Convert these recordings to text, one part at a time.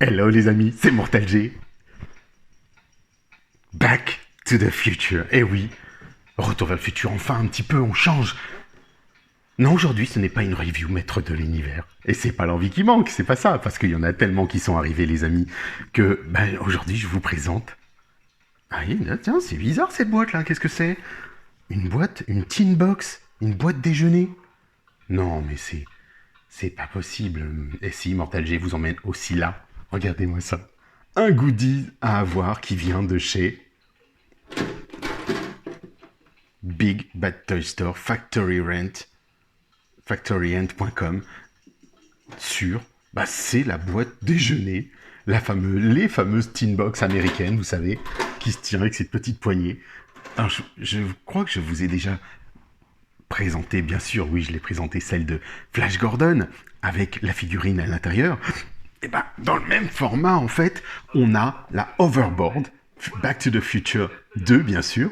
Hello les amis, c'est Mortal G. Back to the future. Eh oui, retour vers le futur, enfin un petit peu, on change. Non, aujourd'hui ce n'est pas une review maître de l'univers. Et c'est pas l'envie qui manque, c'est pas ça, parce qu'il y en a tellement qui sont arrivés les amis, que aujourd'hui je vous présente... Ah oui, tiens, c'est bizarre cette boîte là, qu'est-ce que c'est? Une boîte, une tin box, une boîte déjeuner. Non mais c'est pas possible. Et si Mortal G vous emmène aussi là, regardez-moi ça. Un goodie à avoir qui vient de chez Big Bad Toy Store Factory Rent, factoryrent.com, sur, c'est la boîte déjeuner, les fameuses tin box américaines, vous savez, qui se tirent avec cette petite poignée. Alors, je crois que je vous ai déjà présenté, bien sûr, oui, je l'ai présenté, celle de Flash Gordon, avec la figurine à l'intérieur. Et dans le même format, en fait, on a la Hoverboard, Back to the Future 2, bien sûr.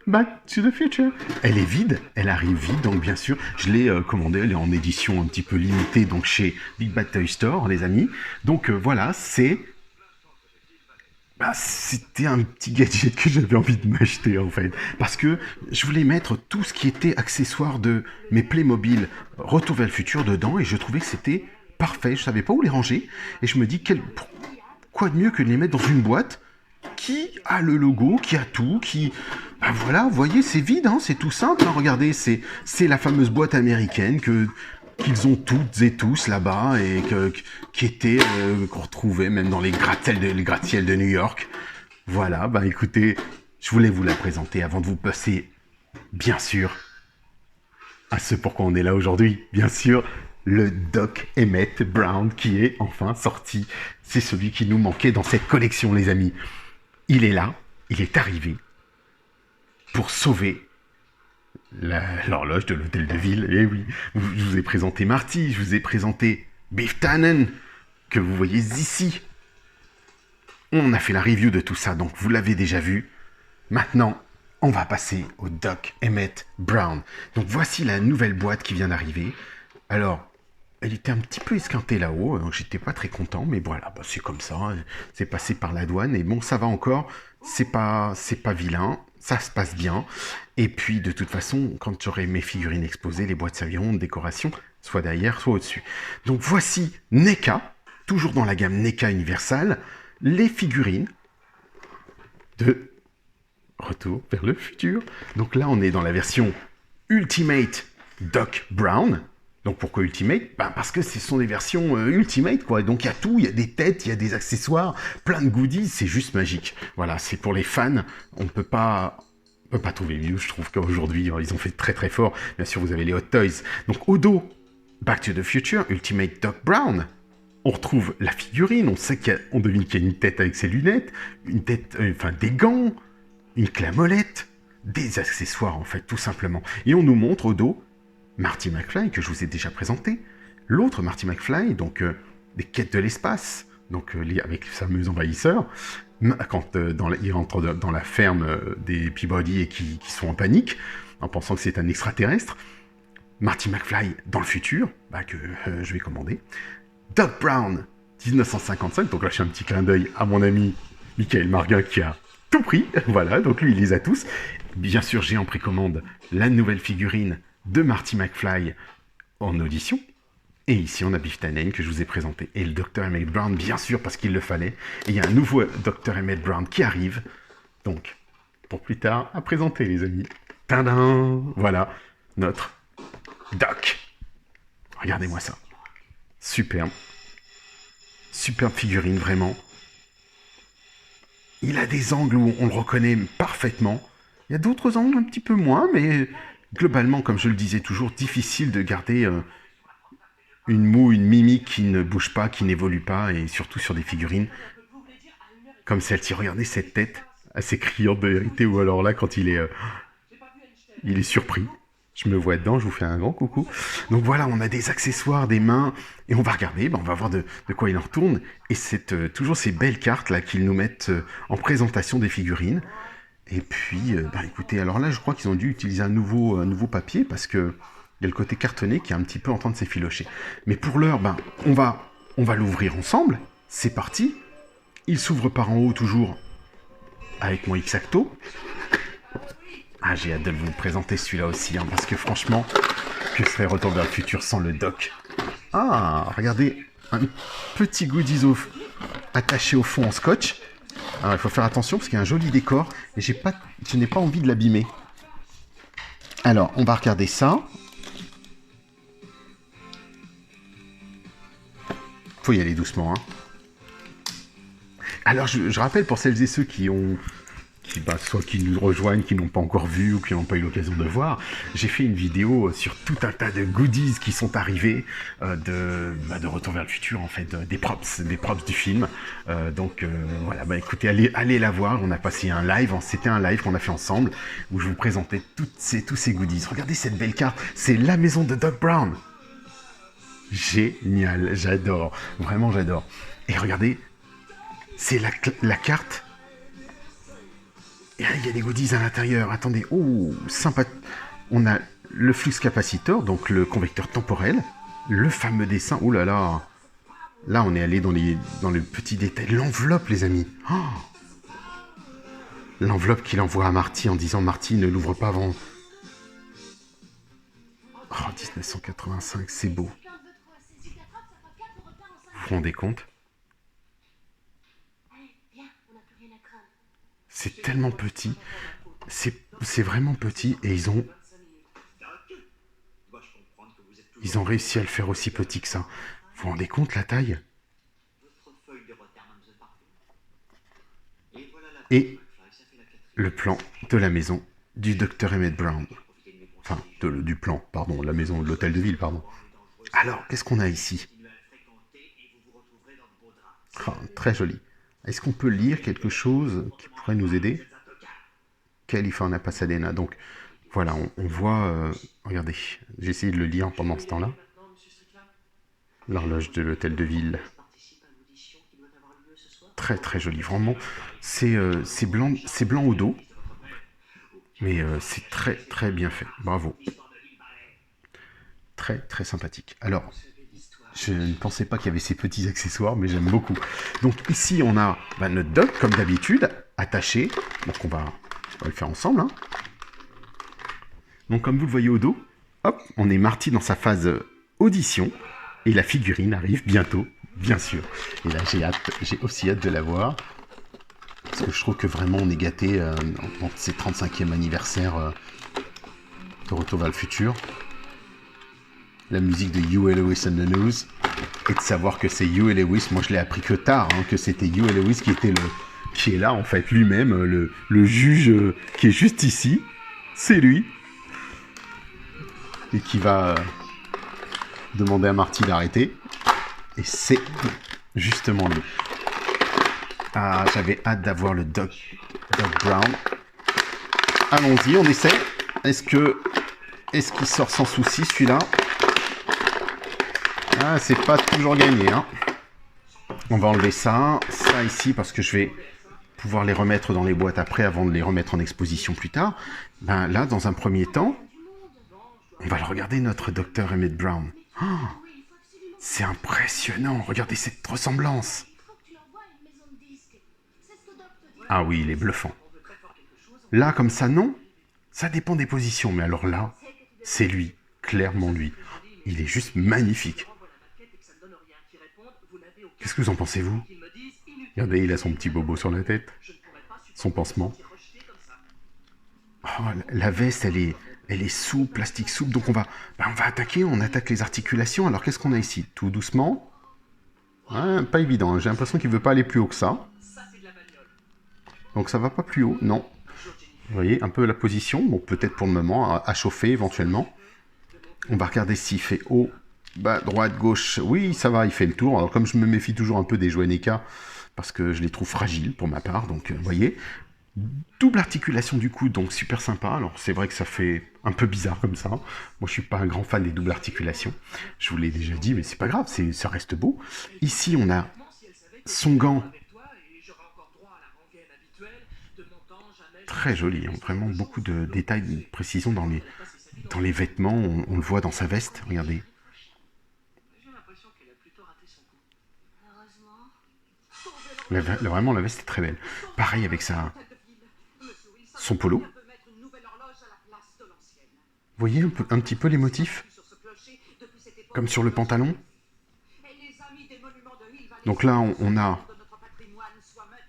Back to the Future. Elle est vide, elle arrive vide, donc bien sûr, je l'ai commandée, elle est en édition un petit peu limitée, donc chez Big Bad Toy Store, les amis. Donc voilà, c'était un petit gadget que j'avais envie de m'acheter en fait, parce que je voulais mettre tout ce qui était accessoire de mes Playmobil Retour vers le futur dedans, et je trouvais que c'était parfait. Je savais pas où les ranger, et je me dis quoi de mieux que de les mettre dans une boîte qui a le logo, qui a tout, qui... voilà, vous voyez, c'est vide, hein, c'est tout simple. Hein, regardez, c'est la fameuse boîte américaine qu'ils ont toutes et tous là-bas, et qu'on retrouvait même dans les gratte-ciel de New York. Voilà, écoutez, je voulais vous la présenter avant de vous passer, bien sûr, à ce pourquoi on est là aujourd'hui, bien sûr, le Doc Emmett Brown qui est enfin sorti. C'est celui qui nous manquait dans cette collection, les amis. Il est là, il est arrivé pour sauver l'horloge de l'hôtel de ville. Et oui, je vous ai présenté Marty, je vous ai présenté Biff Tannen, que vous voyez ici. On a fait la review de tout ça, donc vous l'avez déjà vu. Maintenant, on va passer au Doc Emmett Brown. Donc voici la nouvelle boîte qui vient d'arriver. Alors, elle était un petit peu esquintée là-haut, donc j'étais pas très content, mais voilà, c'est comme ça, hein. C'est passé par la douane, et bon, ça va encore, c'est pas vilain, ça se passe bien, et puis de toute façon, quand j'aurai mes figurines exposées, les boîtes serviront de décoration, soit derrière, soit au-dessus. Donc voici NECA, toujours dans la gamme NECA Universal, les figurines de Retour vers le futur. Donc là, on est dans la version Ultimate Doc Brown. Donc pourquoi Ultimate? Parce que ce sont des versions Ultimate, quoi. Donc il y a tout, il y a des têtes, il y a des accessoires, plein de goodies, c'est juste magique. Voilà, c'est pour les fans, on peut pas trouver mieux, je trouve qu'aujourd'hui, ils ont fait très très fort. Bien sûr, vous avez les Hot Toys. Donc au dos, Back to the Future, Ultimate Doc Brown. On retrouve la figurine, on devine qu'il y a une tête avec ses lunettes, une tête, des gants, une clamolette, des accessoires en fait, tout simplement. Et on nous montre au dos Marty McFly, que je vous ai déjà présenté, l'autre Marty McFly, donc des quêtes de l'espace, donc avec le fameux envahisseur, quand il rentre dans la ferme des Peabody et qui sont en panique, en pensant que c'est un extraterrestre. Marty McFly dans le futur, que je vais commander. Doc Brown, 1955, donc là je fais un petit clin d'œil à mon ami Michael Marguin qui a tout pris, voilà, donc lui il les a tous. Bien sûr, j'ai en précommande la nouvelle figurine de Marty McFly en audition. Et ici, on a Biff Tannen que je vous ai présenté. Et le Dr. Emmett Brown, bien sûr, parce qu'il le fallait. Et il y a un nouveau Dr. Emmett Brown qui arrive. Donc, pour plus tard, à présenter, les amis. Tadam! Voilà, notre Doc. Regardez-moi ça. Superbe. Superbe figurine, vraiment. Il a des angles où on le reconnaît parfaitement. Il y a d'autres angles un petit peu moins, mais globalement, comme je le disais toujours, difficile de garder une mimique qui ne bouge pas, qui n'évolue pas, et surtout sur des figurines comme celle-ci. Regardez cette tête assez criante de vérité, ou alors là, quand il est surpris. Je me vois dedans, je vous fais un grand coucou. Donc voilà, on a des accessoires, des mains, et on va regarder, on va voir de quoi il en retourne. Et c'est toujours ces belles cartes là qu'ils nous mettent en présentation des figurines. Et puis, écoutez, alors là, je crois qu'ils ont dû utiliser un nouveau papier, parce que il y a le côté cartonné qui est un petit peu en train de s'effilocher. Mais pour l'heure, on va On va l'ouvrir ensemble. C'est parti. Il s'ouvre par en haut toujours avec mon X-Acto. Ah, j'ai hâte de vous présenter celui-là aussi, hein, parce que franchement, que serait Retour vers le futur sans le doc? Ah, regardez, un petit goodies attaché au fond en scotch. Alors, il faut faire attention parce qu'il y a un joli décor et je n'ai pas envie de l'abîmer. Alors, on va regarder ça. Faut y aller doucement, hein. Alors, je rappelle pour celles et ceux soit qui nous rejoignent, qui n'ont pas encore vu ou qui n'ont pas eu l'occasion de voir, j'ai fait une vidéo sur tout un tas de goodies qui sont arrivés de Retour vers le futur, en fait, des props du film. Voilà, écoutez, allez la voir. On a passé un live, c'était un live qu'on a fait ensemble où je vous présentais tous ces goodies. Regardez cette belle carte, c'est la maison de Doc Brown. Génial, j'adore, vraiment j'adore. Et regardez, c'est la carte. Et il y a des goodies à l'intérieur. Attendez, oh, sympa. On a le flux capacitor, donc le convecteur temporel, le fameux dessin. Oh là là, là on est allé dans le petit détail. L'enveloppe, les amis. Oh, l'enveloppe qu'il envoie à Marty en disant Marty, ne l'ouvre pas avant. Oh, 1985, c'est beau. Vous vous rendez compte? C'est tellement petit, c'est vraiment petit et ils ont réussi à le faire aussi petit que ça. Vous vous rendez compte la taille? Et le plan de la maison du docteur Emmett Brown. Enfin, du plan, pardon, la maison de l'hôtel de ville, pardon. Alors, qu'est-ce qu'on a ici? Oh, très joli. Est-ce qu'on peut lire quelque chose qui pourrait nous aider? California Pasadena. Donc, voilà, on voit... regardez, j'ai essayé de le lire pendant ce temps-là. L'horloge de l'hôtel de ville. Très, très joli. Vraiment, c'est blanc au dos. Mais c'est très, très bien fait. Bravo. Très, très sympathique. Alors... je ne pensais pas qu'il y avait ces petits accessoires, mais j'aime beaucoup. Donc ici, on a notre doc, comme d'habitude, attaché. Donc on va le faire ensemble. Hein. Donc comme vous le voyez au dos, hop, on est Marty dans sa phase audition. Et la figurine arrive bientôt, bien sûr. Et là, j'ai aussi hâte de la voir. Parce que je trouve que vraiment, on est gâtés en ces 35e anniversaire de Retour vers le futur. La musique de Huey Lewis and the News, et de savoir que c'est Huey Lewis, moi je l'ai appris que tard, hein, que c'était Huey Lewis qui est là en fait lui-même, le juge qui est juste ici, c'est lui, et qui va demander à Marty d'arrêter, et c'est justement lui. Ah, j'avais hâte d'avoir le Doc Brown. Allons-y, on essaie. Est-ce qu'il sort sans souci celui-là? Ah, c'est pas toujours gagné, hein. On va enlever ça ici, parce que je vais pouvoir les remettre dans les boîtes après, avant de les remettre en exposition plus tard. Là, dans un premier temps, on va le regarder, notre docteur Emmett Brown. Oh, c'est impressionnant, regardez cette ressemblance. Ah oui, il est bluffant. Là, comme ça, non. Ça dépend des positions, mais alors là, c'est lui, clairement lui. Il est juste magnifique. Qu'est-ce que vous en pensez, vous? Regardez, il a son petit bobo sur la tête. Son pansement. Oh, la veste, elle est souple, plastique souple. Donc on va attaquer, on attaque les articulations. Alors qu'est-ce qu'on a ici? Tout doucement. Ouais, pas évident, hein. J'ai l'impression qu'il ne veut pas aller plus haut que ça. Donc ça va pas plus haut, non. Vous voyez, un peu la position. Bon, peut-être pour le moment, à chauffer éventuellement. On va regarder s'il fait haut. Droite, gauche, oui, ça va, il fait le tour. Alors, comme je me méfie toujours un peu des jouets NECA, parce que je les trouve fragiles pour ma part, donc, vous voyez. Double articulation du coude, donc super sympa. Alors, c'est vrai que ça fait un peu bizarre comme ça. Moi, je suis pas un grand fan des doubles articulations. Je vous l'ai déjà dit, mais c'est pas grave, ça reste beau. Ici, on a son gant. Très joli, hein. Vraiment beaucoup de détails, de précision dans les vêtements. On le voit dans sa veste, regardez. Vraiment, la veste est très belle. Pareil avec son polo. Vous voyez un petit peu les motifs? Comme sur le pantalon. Donc là, on a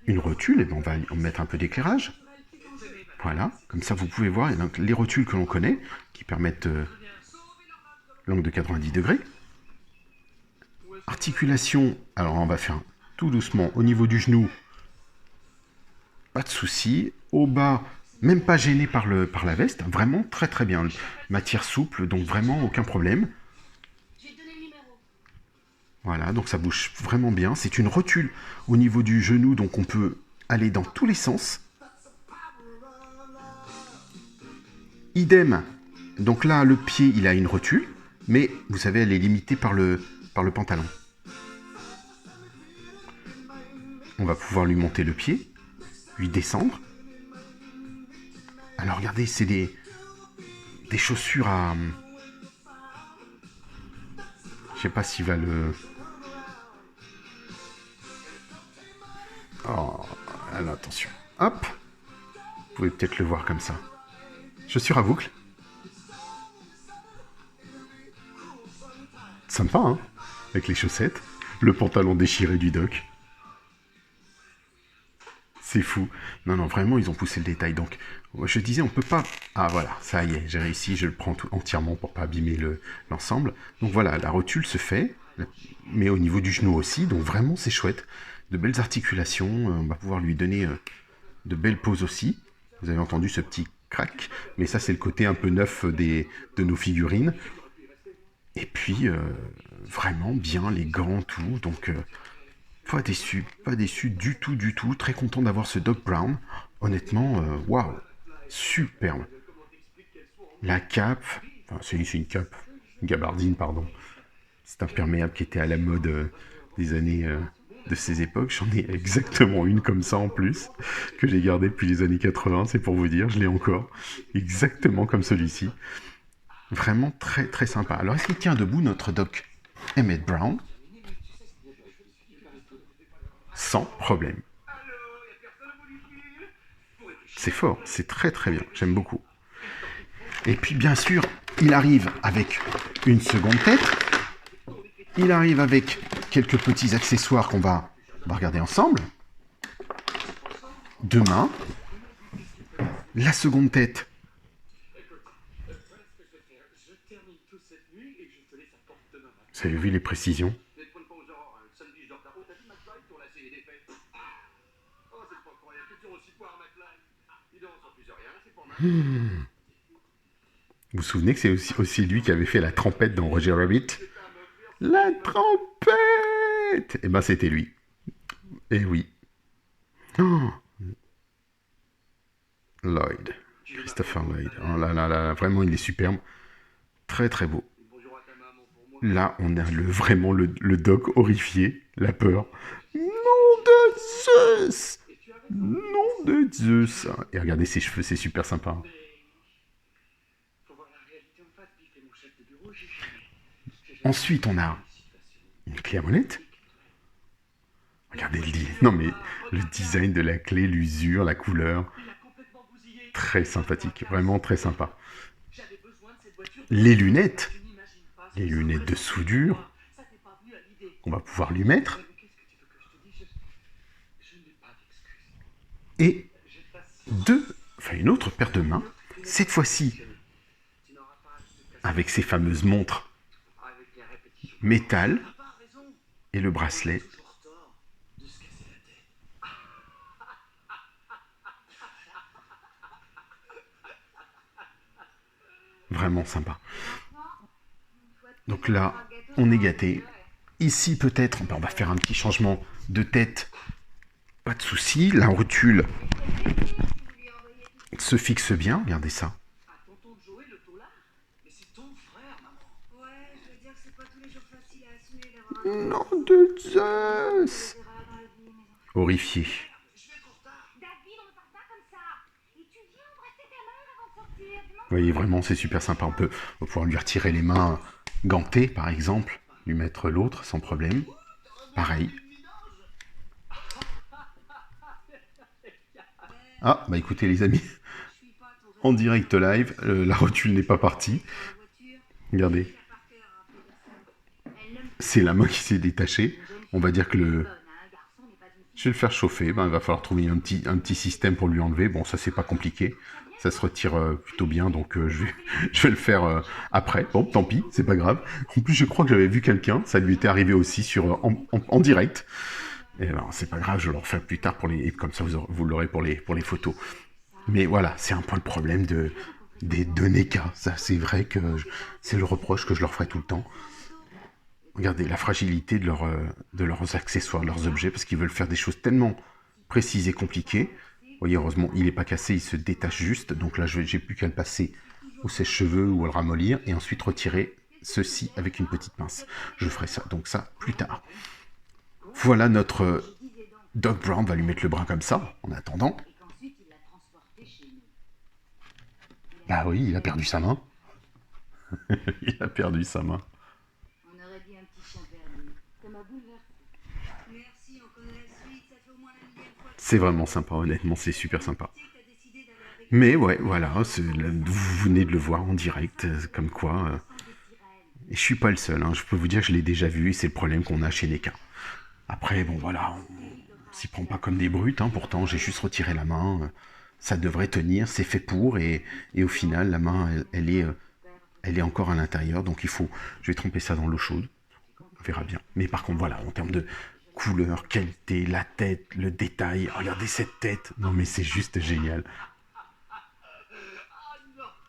une rotule, et ben on va en mettre un peu d'éclairage. Voilà, comme ça vous pouvez voir donc, les rotules que l'on connaît, qui permettent l'angle de 90 degrés. Articulation, alors on va faire tout doucement au niveau du genou, pas de souci. Au bas, même pas gêné par la veste, vraiment très très bien. Matière souple, donc vraiment aucun problème. Voilà, donc ça bouge vraiment bien. C'est une rotule au niveau du genou, donc on peut aller dans tous les sens. Idem, donc là, le pied, il a une rotule, mais vous savez, elle est limitée par le pantalon. On va pouvoir lui monter le pied, lui descendre. Alors regardez, c'est des chaussures à... Je sais pas s'il va le... Oh, alors attention. Hop. Vous pouvez peut-être le voir comme ça. Chaussures à boucle. Sympa, hein? Avec les chaussettes. Le pantalon déchiré du doc. C'est fou. Non, non, vraiment, ils ont poussé le détail. Donc, je disais, on peut pas... Ah, voilà, ça y est, j'ai réussi. Je le prends tout entièrement pour pas abîmer l'ensemble. Donc voilà, la rotule se fait, mais au niveau du genou aussi. Donc vraiment, c'est chouette. De belles articulations. On va pouvoir lui donner de belles poses aussi. Vous avez entendu ce petit crack. Mais ça, c'est le côté un peu neuf de nos figurines. Et puis, vraiment bien, les gants, tout. Donc... pas déçu du tout. Très content d'avoir ce Doc Brown. Honnêtement, waouh, superbe. La cape, enfin, c'est une cape, une gabardine, pardon. C'est imperméable qui était à la mode des années de ces époques. J'en ai exactement une comme ça en plus, que j'ai gardée depuis les années 80, c'est pour vous dire, je l'ai encore. Exactement comme celui-ci. Vraiment très très sympa. Alors, est-ce qu'il tient debout notre Doc Emmett Brown? Sans problème. C'est fort, c'est très très bien, j'aime beaucoup. Et puis bien sûr, il arrive avec une seconde tête. Il arrive avec quelques petits accessoires qu'on va regarder ensemble. Deux mains. La seconde tête. Vous avez vu les précisions? Vous vous souvenez que c'est aussi lui qui avait fait la trompette dans Roger Rabbit? La trompette! Eh ben c'était lui. Eh oui. Oh. Lloyd. Christopher Lloyd. Oh là là là, vraiment il est superbe. Très très beau. Là, on a vraiment le doc horrifié, la peur. Nom de Zeus! Nom de Zeus! Et regardez ses cheveux, c'est super sympa. Ensuite, on a une clé à molette. Regardez non mais le design de la clé, l'usure, la couleur. Très sympathique, vraiment très sympa. Les lunettes de soudure qu'on va pouvoir lui mettre. Et une autre paire de mains, cette fois-ci avec ces fameuses montres métal et le bracelet. Vraiment sympa. Donc là, on est gâté. Ici, peut-être, on va faire un petit changement de tête. Pas de souci. La rotule se fixe bien. Regardez ça. Nom de Zeus! Horrifié. Vous voyez, vraiment, c'est super sympa. On va pouvoir lui retirer les mains gantées, par exemple. Lui mettre l'autre, sans problème. Pareil. Ah, bah écoutez les amis, en direct live, la rotule n'est pas partie. Regardez, c'est la main qui s'est détachée. On va dire que je vais le faire chauffer. Ben, il va falloir trouver un petit système pour lui enlever. Bon, ça, c'est pas compliqué. Ça se retire plutôt bien, donc je vais le faire après. Bon, tant pis, c'est pas grave. En plus, je crois que j'avais vu quelqu'un. Ça lui était arrivé aussi en direct. Et ben, c'est pas grave, je le refais plus tard et comme ça, vous l'aurez pour les photos. Mais voilà, c'est un peu le problème de NECA. Ça, c'est vrai que c'est le reproche que je leur ferai tout le temps. Regardez la fragilité de leurs accessoires, de leurs objets, parce qu'ils veulent faire des choses tellement précises et compliquées. Vous voyez, heureusement, il n'est pas cassé, il se détache juste. Donc là, j'ai plus qu'à le passer au sèche-cheveux ou à le ramollir et ensuite retirer ceci avec une petite pince. Je ferai ça, donc ça, plus tard. Voilà notre Doc Brown, va lui mettre le bras comme ça, en attendant. Bah oui, il a perdu sa main. Il a perdu sa main. C'est vraiment sympa, honnêtement, c'est super sympa. Mais ouais, voilà, vous venez de le voir en direct, comme quoi. Et je suis pas le seul, hein, je peux vous dire que je l'ai déjà vu, et c'est le problème qu'on a chez NECA. Après, bon voilà, on s'y prend pas comme des brutes, hein, pourtant j'ai juste retiré la main, ça devrait tenir, c'est fait pour, et au final, la main, elle est encore à l'intérieur, donc je vais tremper ça dans l'eau chaude, on verra bien. Mais par contre, voilà, en termes de couleur, qualité, la tête, le détail, regardez cette tête, non mais c'est juste génial.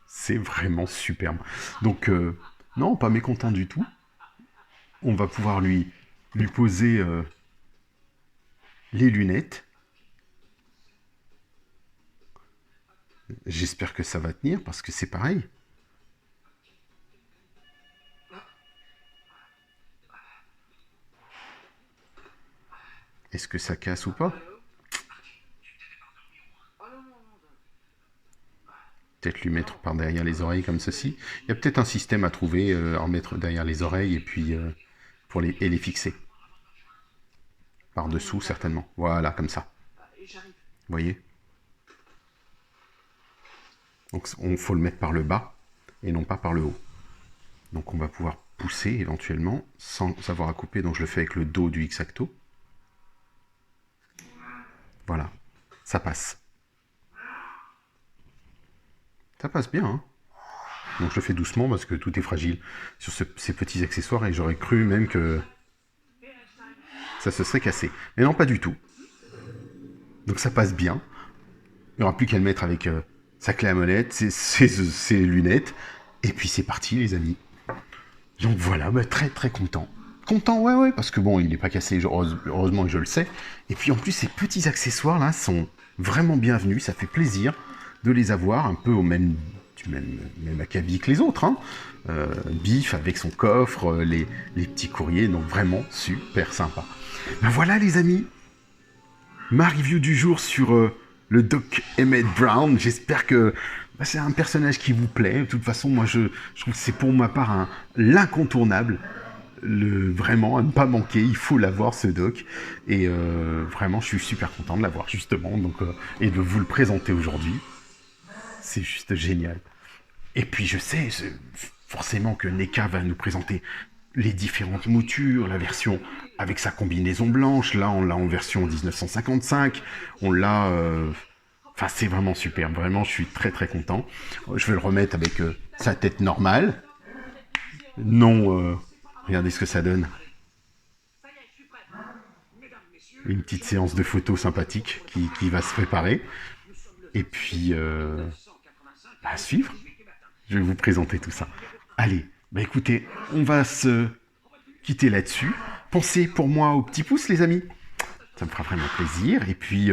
C'est vraiment superbe. Donc, non, pas mécontent du tout. On va pouvoir lui poser les lunettes. J'espère que ça va tenir parce que c'est pareil. Est-ce que ça casse ou pas? Peut-être lui mettre par derrière les oreilles comme ceci. Il y a peut-être un système à trouver, en mettre derrière les oreilles et puis et les fixer. Par-dessous certainement. Voilà, comme ça. Vous voyez? Donc il faut le mettre par le bas et non pas par le haut. Donc on va pouvoir pousser éventuellement sans avoir à couper. Donc je le fais avec le dos du X-Acto. Voilà, ça passe. Ça passe bien, hein. Donc je le fais doucement parce que tout est fragile sur ces petits accessoires et j'aurais cru même que ça se serait cassé. Mais non, pas du tout. Donc ça passe bien. Il n'y aura plus qu'à le mettre avec sa clé à molette, ses lunettes. Et puis c'est parti, les amis. Donc voilà, bah, très très content. Content, ouais, parce que bon, il n'est pas cassé, heureusement que je le sais. Et puis en plus, ces petits accessoires là sont vraiment bienvenus, ça fait plaisir de les avoir un peu du même acabit que les autres. Hein. Biff avec son coffre, les petits courriers, donc vraiment super sympa. Ben voilà les amis, ma review du jour sur le Doc Emmett Brown. J'espère que c'est un personnage qui vous plaît. De toute façon, moi je trouve que c'est pour ma part l'incontournable. Vraiment à ne pas manquer, il faut l'avoir ce doc et vraiment je suis super content de l'avoir justement donc, et de vous le présenter aujourd'hui, c'est juste génial. Et puis je sais forcément que NECA va nous présenter les différentes moutures, la version avec sa combinaison blanche, là on l'a en version 1955, on l'a... Enfin c'est vraiment super, vraiment je suis très très content. Je vais le remettre avec sa tête normale, non... regardez ce que ça donne. Une petite séance de photos sympathique qui va se préparer. Et puis, à suivre. Je vais vous présenter tout ça. Allez, bah écoutez, on va se quitter là-dessus. Pensez pour moi au petit pouce, les amis. Ça me fera vraiment plaisir. Et puis,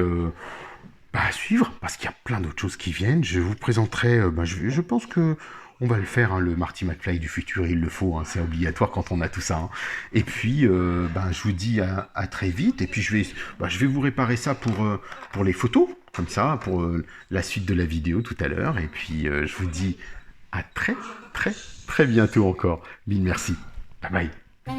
à suivre, parce qu'il y a plein d'autres choses qui viennent. Je vous présenterai, je pense que on va le faire, hein, le Marty McFly du futur, il le faut, hein, c'est obligatoire quand on a tout ça. Hein. Et puis, je vous dis à très vite, et puis je vais vous réparer ça pour les photos, comme ça, pour la suite de la vidéo tout à l'heure, et puis je vous dis à très, très, très bientôt encore. Mille merci. Bye bye.